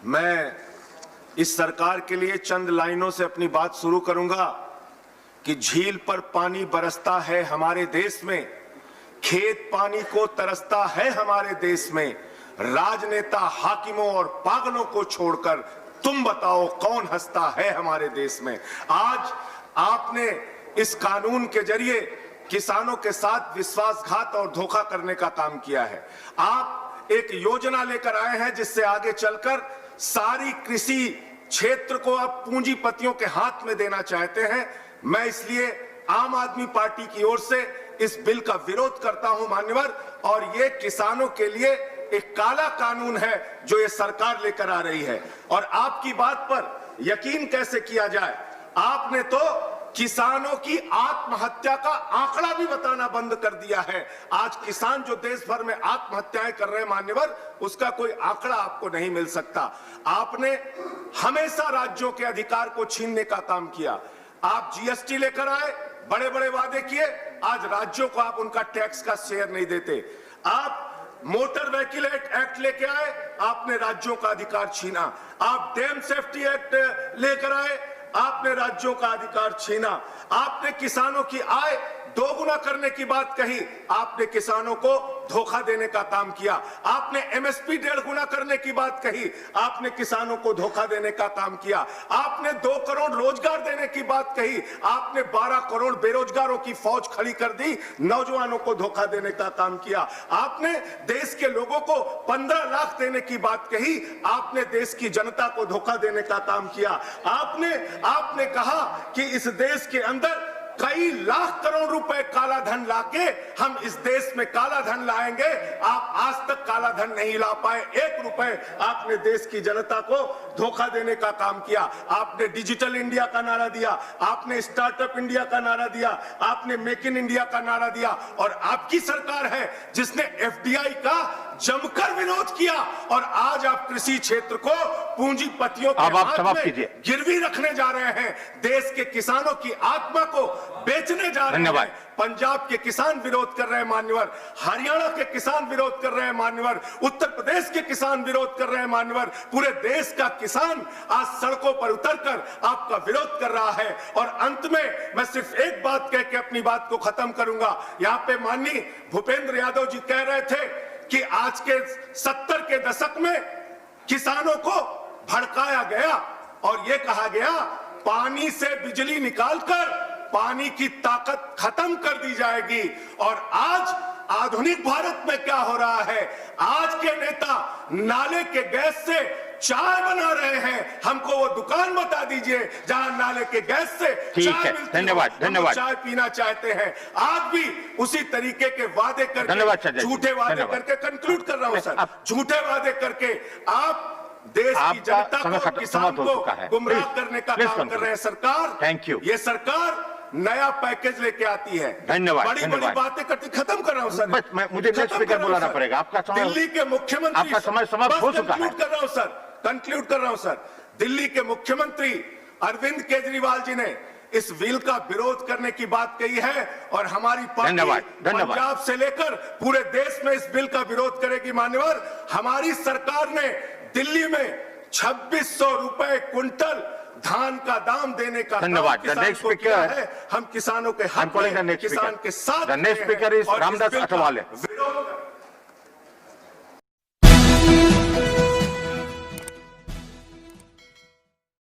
मैं इस सरकार के लिए चंद लाइनों से अपनी बात शुरू करूंगा कि झील पर पानी बरसता है हमारे देश में, खेत पानी को तरसता है हमारे देश में। राजनेता हाकिमों और पागलों को छोड़कर तुम बताओ कौन हंसता है हमारे देश में। आज आपने इस कानून के जरिए किसानों के साथ विश्वासघात और धोखा करने का काम किया है। आप एक योजना लेकर आए हैं जिससे आगे चलकर सारी कृषि क्षेत्र को अब पूंजीपतियों के हाथ में देना चाहते हैं। मैं इसलिए आम आदमी पार्टी की ओर से इस बिल का विरोध करता हूं मान्यवर, और ये किसानों के लिए एक काला कानून है जो ये सरकार लेकर आ रही है। और आपकी बात पर यकीन कैसे किया जाए, आपने तो किसानों की आत्महत्या का आंकड़ा भी बताना बंद कर दिया है। आज किसान जो देश भर में आत्महत्याएं कर रहे हैं मान्यवर, उसका कोई आंकड़ा आपको नहीं मिल सकता। आपने हमेशा राज्यों के अधिकार को छीनने का काम किया। आप जीएसटी लेकर आए, बड़े बड़े वादे किए, आज राज्यों को आप उनका टैक्स का शेयर नहीं देते। आप मोटर व्हीकल एक्ट लेके आए, आपने राज्यों का अधिकार छीना। आप डैम सेफ्टी एक्ट लेकर आए, आपने राज्यों का अधिकार छीना। आपने किसानों की आय दोगुना करने की बात कही, आपने किसानों को धोखा देने का काम किया। आपने एमएसपी 1.5 गुना करने की बात कही, आपने किसानों को धोखा देने का काम किया। आपने 2 करोड़ रोजगार देने की बात कही, आपने 12 करोड़ बेरोजगारों की फौज खड़ी कर दी, नौजवानों को धोखा देने का काम किया। आपने देश के लोगों को 15 लाख देने की बात कही, आपने देश की जनता को धोखा देने का काम किया। आपने कहा कि इस देश के अंदर कई लाख करोड़ रुपए काला धन लाके हम इस देश में काला धन लाएंगे। आप आज तक काला धन नहीं ला पाए, 1 रुपए आपने देश की जनता को धोखा देने का काम किया। आपने डिजिटल इंडिया का नारा दिया, आपने स्टार्टअप इंडिया का नारा दिया, आपने मेक इन इंडिया का नारा दिया, और आपकी सरकार है जिसने एफडीआई का जमकर विरोध किया। और आज आप कृषि क्षेत्र को पूंजीपतियों के हाथ में गिरवी रखने जा रहे हैं, देश के किसानों की आत्मा को बेचने जा रहे हैं। पंजाब के किसान विरोध कर रहे हैं मान्यवर, हरियाणा के किसान विरोध कर रहे हैं मान्यवर, उत्तर प्रदेश के किसान विरोध कर रहे हैं मान्यवर। पूरे देश का किसान आज सड़कों पर उतरकर आपका विरोध कर रहा है। और अंत में मैं सिर्फ एक बात कह के अपनी बात को खत्म करूंगा। यहाँ पे माननीय भूपेंद्र यादव जी कह रहे थे कि आज के 70 के दशक में किसानों को भड़काया गया और यह कहा गया पानी से बिजली निकालकर पानी की ताकत खत्म कर दी जाएगी। और आज आधुनिक भारत में क्या हो रहा है, आज के नेता नाले के गैस से चाय बना रहे हैं। हमको वो दुकान बता दीजिए जहां नाले के गैस से चाय मिलती है। धन्यवाद। चाय पीना चाहते हैं। आज भी उसी तरीके के वादे करके, झूठे वादे करके, कंक्लूड कर रहा हूं सर, झूठे वादे करके आप देश की जनता को, किसान को गुमराह करने का काम कर रहे हैं। सरकार, थैंक यू, ये सरकार नया पैकेज लेके आती है, धन्यवाद, बड़ी बड़ी बातें करती। खत्म कर रहा हूं सर, मुझे नेक्स्ट स्पीकर बुलाना पड़ेगा। आपका समय, दिल्ली के मुख्यमंत्री, आपका समय समाप्त हो चुका है। कर रहा हूं सर, कंक्लूड कर रहा हूं सर। दिल्ली के मुख्यमंत्री अरविंद केजरीवाल जी ने इस बिल का विरोध करने की बात कही है, और हमारी पार्टी पंजाब से लेकर पूरे देश में इस बिल का विरोध करेगी मान्यवर। हमारी सरकार ने दिल्ली में 2600 रुपए क्विंटल धान का दाम देने का धन्यवाद। है। हम किसानों के हाथ में, किसान के साथ, next speaker is Ramdas Athawale.